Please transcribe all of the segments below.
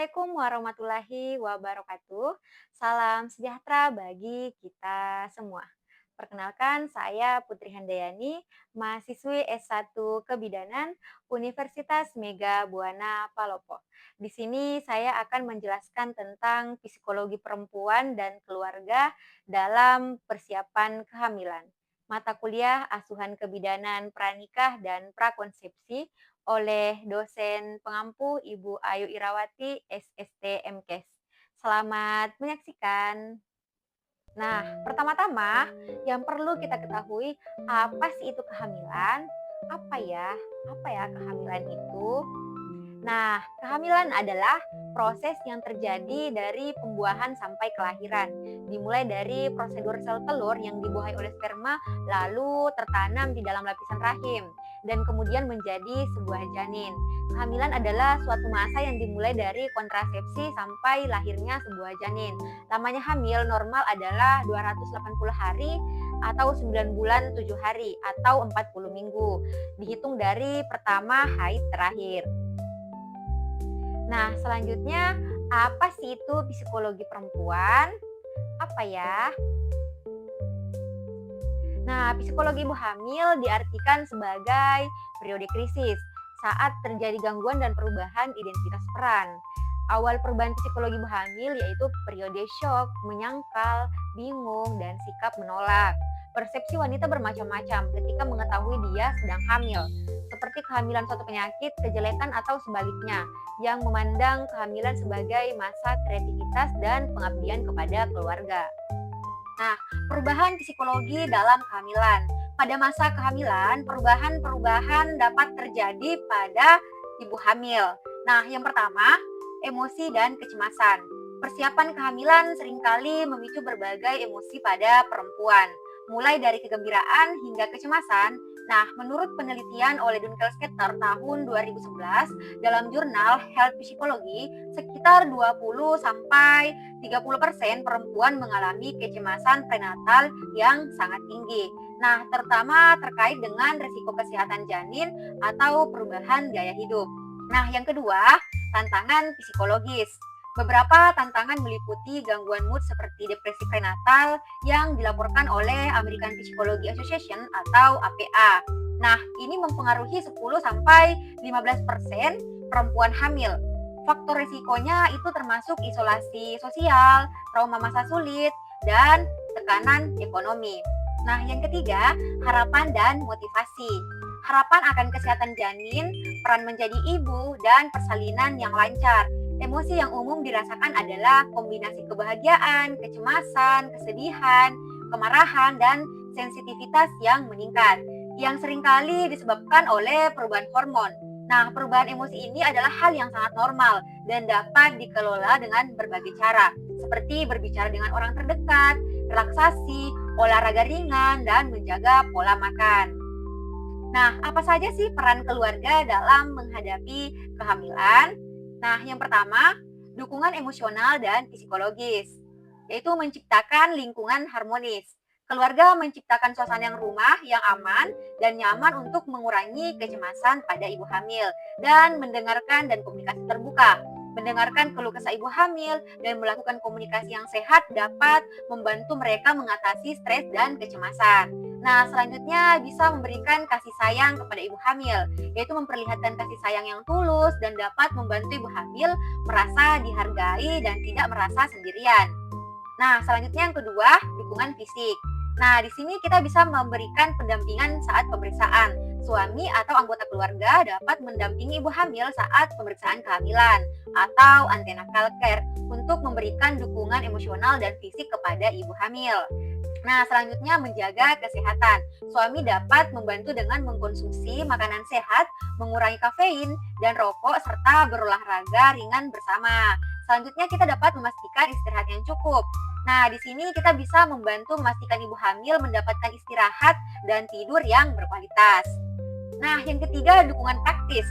Assalamualaikum warahmatullahi wabarakatuh. Salam sejahtera bagi kita semua. Perkenalkan, saya Putri Handayani, mahasiswi S1 Kebidanan Universitas Mega Buana Palopo. Di sini saya akan menjelaskan tentang psikologi perempuan dan keluarga dalam persiapan kehamilan. Mata kuliah Asuhan Kebidanan Pranikah dan Prakonsepsi oleh dosen pengampu Ibu Ayu Irawati, SST MKes. Selamat menyaksikan. Nah, pertama-tama yang perlu kita ketahui, apa sih itu kehamilan? Apa ya? Apa ya kehamilan itu? Nah, kehamilan adalah proses yang terjadi dari pembuahan sampai kelahiran. Dimulai dari prosedur sel telur yang dibuahi oleh sperma lalu tertanam di dalam lapisan rahim dan kemudian menjadi sebuah janin. Kehamilan adalah suatu masa yang dimulai dari kontrasepsi sampai lahirnya sebuah janin. Lamanya hamil normal adalah 280 hari atau 9 bulan 7 hari atau 40 minggu. Dihitung dari pertama haid terakhir. Nah, selanjutnya apa sih itu psikologi perempuan? Apa ya? Nah, psikologi ibu hamil diartikan sebagai periode krisis saat terjadi gangguan dan perubahan identitas peran. Awal perubahan psikologi ibu hamil yaitu periode shock, menyangkal, bingung, dan sikap menolak. Persepsi wanita bermacam-macam ketika mengetahui dia sedang hamil, seperti kehamilan suatu penyakit, kejelekan, atau sebaliknya, yang memandang kehamilan sebagai masa kreativitas dan pengabdian kepada keluarga. Nah, perubahan psikologi dalam kehamilan. Pada masa kehamilan, perubahan-perubahan dapat terjadi pada ibu hamil. Nah, yang pertama, emosi dan kecemasan. Persiapan kehamilan seringkali memicu berbagai emosi pada perempuan, mulai dari kegembiraan hingga kecemasan. Nah, menurut penelitian oleh Dunkelstetter tahun 2011 dalam jurnal Health Psychology, sekitar 20-30% perempuan mengalami kecemasan prenatal yang sangat tinggi. Nah, terutama terkait dengan risiko kesehatan janin atau perubahan gaya hidup. Nah, yang kedua, tantangan psikologis. Beberapa tantangan meliputi gangguan mood seperti depresi prenatal yang dilaporkan oleh American Psychology Association atau APA. Nah, ini mempengaruhi 10-15% perempuan hamil. Faktor risikonya itu termasuk isolasi sosial, trauma masa sulit, dan tekanan ekonomi. Nah, yang ketiga, harapan dan motivasi. Harapan akan kesehatan janin, peran menjadi ibu, dan persalinan yang lancar. Emosi yang umum dirasakan adalah kombinasi kebahagiaan, kecemasan, kesedihan, kemarahan, dan sensitivitas yang meningkat, yang seringkali disebabkan oleh perubahan hormon. Nah, perubahan emosi ini adalah hal yang sangat normal dan dapat dikelola dengan berbagai cara, seperti berbicara dengan orang terdekat, relaksasi, olahraga ringan, dan menjaga pola makan. Nah, apa saja sih peran keluarga dalam menghadapi kehamilan? Nah, yang pertama, dukungan emosional dan psikologis, yaitu menciptakan lingkungan harmonis. Keluarga menciptakan suasana yang rumah yang aman dan nyaman untuk mengurangi kecemasan pada ibu hamil dan mendengarkan dan komunikasi terbuka. Mendengarkan keluh kesah ibu hamil dan melakukan komunikasi yang sehat dapat membantu mereka mengatasi stres dan kecemasan. Nah, selanjutnya bisa memberikan kasih sayang kepada ibu hamil, yaitu memperlihatkan kasih sayang yang tulus dan dapat membantu ibu hamil merasa dihargai dan tidak merasa sendirian. Nah, selanjutnya yang kedua, dukungan fisik. Nah, di sini kita bisa memberikan pendampingan saat pemeriksaan. Suami atau anggota keluarga dapat mendampingi ibu hamil saat pemeriksaan kehamilan atau antenatal care untuk memberikan dukungan emosional dan fisik kepada ibu hamil. Nah, selanjutnya menjaga kesehatan. Suami dapat membantu dengan mengkonsumsi makanan sehat, mengurangi kafein dan rokok, serta berolahraga ringan bersama. Selanjutnya kita dapat memastikan istirahat yang cukup. Nah, di sini kita bisa membantu memastikan ibu hamil mendapatkan istirahat dan tidur yang berkualitas. Nah, yang ketiga, dukungan praktis.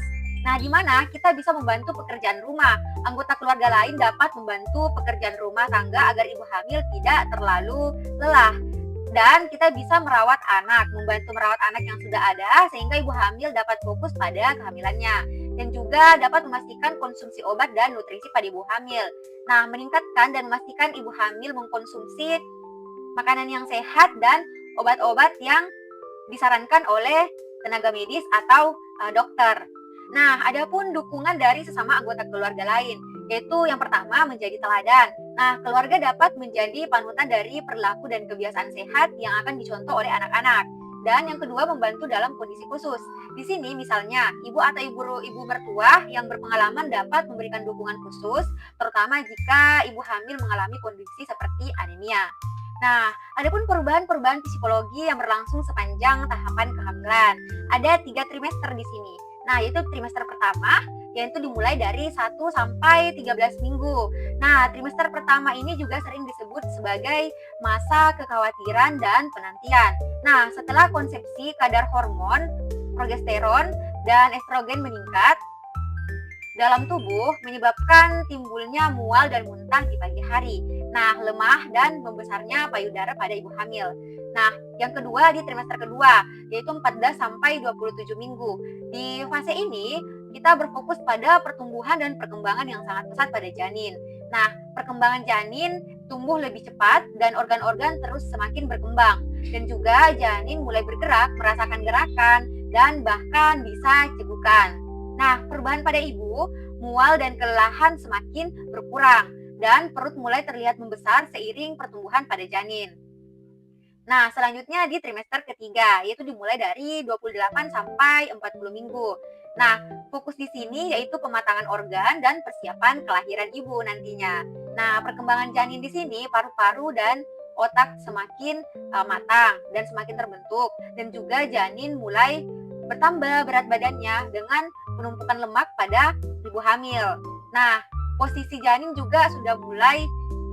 Nah, di mana kita bisa membantu pekerjaan rumah. Anggota keluarga lain dapat membantu pekerjaan rumah tangga agar ibu hamil tidak terlalu lelah. Dan kita bisa merawat anak, membantu merawat anak yang sudah ada sehingga ibu hamil dapat fokus pada kehamilannya. dan juga dapat memastikan konsumsi obat dan nutrisi pada ibu hamil. Nah, meningkatkan dan memastikan ibu hamil mengkonsumsi makanan yang sehat dan obat-obat yang disarankan oleh tenaga medis atau dokter. Nah, adapun dukungan dari sesama anggota keluarga lain, yaitu yang pertama menjadi teladan. Nah, keluarga dapat menjadi panutan dari perilaku dan kebiasaan sehat yang akan dicontoh oleh anak-anak. Dan yang kedua membantu dalam kondisi khusus. Di sini misalnya ibu atau ibu mertua yang berpengalaman dapat memberikan dukungan khusus, terutama jika ibu hamil mengalami kondisi seperti anemia. Nah, adapun perubahan-perubahan psikologi yang berlangsung sepanjang tahapan kehamilan. Ada 3 trimester di sini. Nah, yaitu trimester pertama, yaitu dimulai dari 1 sampai 13 minggu. Nah, trimester pertama ini juga sering disebut sebagai masa kekhawatiran dan penantian. Nah, setelah konsepsi, kadar hormon, progesteron, dan estrogen meningkat dalam tubuh menyebabkan timbulnya mual dan muntah di pagi hari. Nah, lemah dan membesarnya payudara pada ibu hamil. Nah, yang kedua di trimester kedua, yaitu 14 sampai 27 minggu. Di fase ini, kita berfokus pada pertumbuhan dan perkembangan yang sangat pesat pada janin. Nah, perkembangan janin tumbuh lebih cepat dan organ-organ terus semakin berkembang. Dan juga janin mulai bergerak, merasakan gerakan, dan bahkan bisa cegukan. Nah, perubahan pada ibu, mual dan kelelahan semakin berkurang dan perut mulai terlihat membesar seiring pertumbuhan pada janin. Nah, selanjutnya di trimester ketiga, yaitu dimulai dari 28 sampai 40 minggu. Nah, fokus di sini yaitu pematangan organ dan persiapan kelahiran ibu nantinya. Nah, perkembangan janin di sini, paru-paru dan otak semakin matang dan semakin terbentuk. Dan juga janin mulai bertambah berat badannya dengan penumpukan lemak pada ibu hamil. Nah, posisi janin juga sudah mulai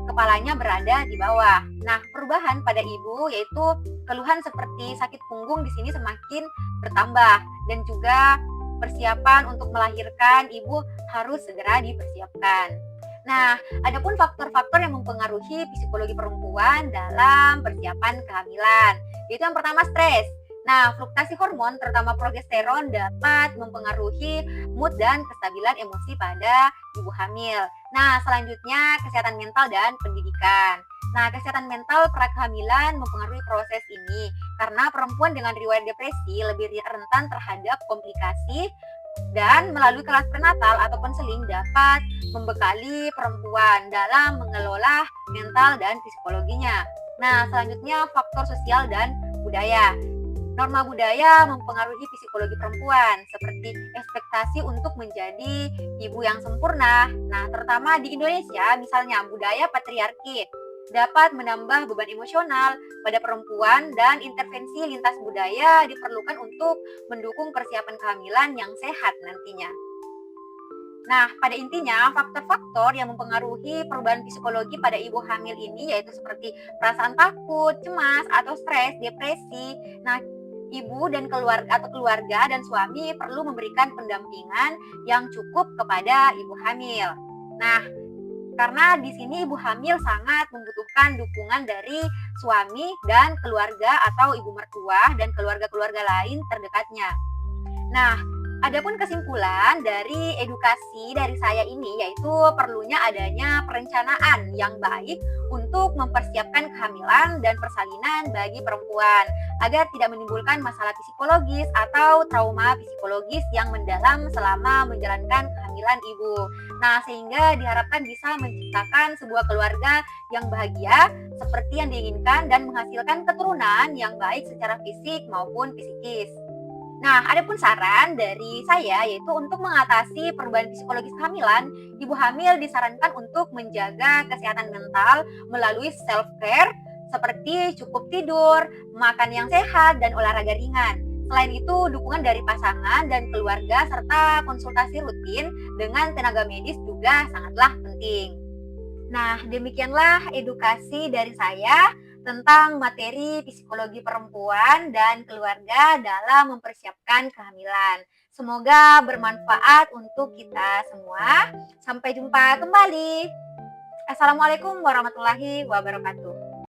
kepalanya berada di bawah. Nah, perubahan pada ibu yaitu keluhan seperti sakit punggung di sini semakin bertambah dan juga persiapan untuk melahirkan ibu harus segera dipersiapkan. Nah, adapun faktor-faktor yang mempengaruhi psikologi perempuan dalam persiapan kehamilan, yaitu yang pertama stres. Nah, fluktuasi hormon terutama progesteron dapat mempengaruhi mood dan kestabilan emosi pada ibu hamil. Nah, selanjutnya kesehatan mental dan pendidikan. Nah, kesehatan mental prakehamilan mempengaruhi proses ini karena perempuan dengan riwayat depresi lebih rentan terhadap komplikasi dan melalui kelas prenatal atau konseling dapat membekali perempuan dalam mengelola mental dan psikologinya. Nah, selanjutnya faktor sosial dan budaya. Norma budaya mempengaruhi psikologi perempuan, seperti ekspektasi untuk menjadi ibu yang sempurna. Nah, terutama di Indonesia, misalnya budaya patriarki dapat menambah beban emosional pada perempuan dan intervensi lintas budaya diperlukan untuk mendukung persiapan kehamilan yang sehat nantinya. Nah, pada intinya, faktor-faktor yang mempengaruhi perubahan psikologi pada ibu hamil ini yaitu seperti perasaan takut, cemas, atau stres, depresi. Nah, ibu dan keluarga dan suami perlu memberikan pendampingan yang cukup kepada ibu hamil. Nah, karena di sini ibu hamil sangat membutuhkan dukungan dari suami dan keluarga atau ibu mertua dan keluarga-keluarga lain terdekatnya. Nah, adapun kesimpulan dari edukasi dari saya ini yaitu perlunya adanya perencanaan yang baik untuk mempersiapkan kehamilan dan persalinan bagi perempuan agar tidak menimbulkan masalah psikologis atau trauma psikologis yang mendalam selama menjalankan kehamilan ibu. Nah, sehingga diharapkan bisa menciptakan sebuah keluarga yang bahagia seperti yang diinginkan dan menghasilkan keturunan yang baik secara fisik maupun psikis. Nah, adapun saran dari saya yaitu untuk mengatasi perubahan psikologis kehamilan, ibu hamil disarankan untuk menjaga kesehatan mental melalui self-care seperti cukup tidur, makan yang sehat, dan olahraga ringan. Selain itu, dukungan dari pasangan dan keluarga serta konsultasi rutin dengan tenaga medis juga sangatlah penting. Nah, demikianlah edukasi dari saya tentang materi psikologi perempuan dan keluarga dalam mempersiapkan kehamilan. Semoga bermanfaat untuk kita semua. Sampai jumpa kembali. Assalamualaikum warahmatullahi wabarakatuh.